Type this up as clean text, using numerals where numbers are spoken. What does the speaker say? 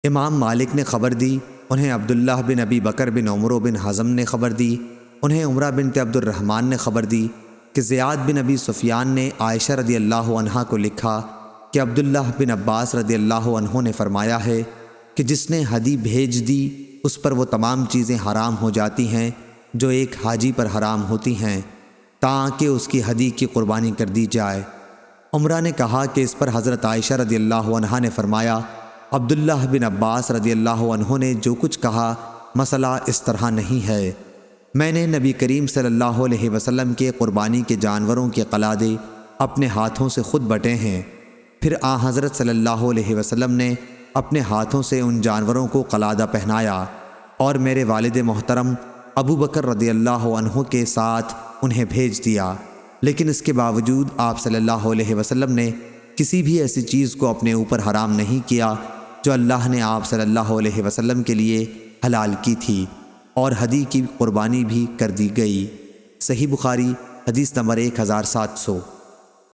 امام مالک نے خبر دی، انہیں عبداللہ بن ابی بکر بن عمرو بن حزم نے خبر دی، انہیں عمرہ بنت عبد الرحمن نے خبر دی کہ زیاد بن ابی سفیان نے عائشہ رضی اللہ عنہا کو لکھا کہ عبداللہ بن عباس رضی اللہ عنہ نے فرمایا ہے کہ جس نے ہدی بھیج دی اس پر وہ تمام چیزیں حرام ہو جاتی ہیں جو ایک حاجی پر حرام ہوتی ہیں تاکہ اس کی ہدی کی قربانی کر دی جائے۔ عمرہ نے کہا کہ اس پر حضرت عائشہ رضی اللہ عنہا نے فرمایا، عبداللہ بن عباس رضی اللہ عنہ نے جو کچھ کہا مسئلہ اس طرح نہیں ہے۔ میں نے نبی کریم صلی اللہ علیہ وسلم کے قربانی کے جانوروں کے قلادے اپنے ہاتھوں سے خود بٹے ہیں، پھر حضرت صلی اللہ علیہ وسلم نے اپنے ہاتھوں سے ان جانوروں کو قلادہ پہنایا اور میرے والد محترم ابو بکر رضی اللہ عنہ کے ساتھ انہیں بھیج دیا، لیکن اس کے باوجود آپ صلی اللہ علیہ وسلم نے کسی بھی ایسی چیز کو اپنے اوپر حرام نہیں کیا جو اللہ نے آپ صلی اللہ علیہ وسلم کے لیے حلال کی تھی، اور ہدی کی قربانی بھی کر دی گئی۔ صحیح بخاری حدیث نمبر 1700۔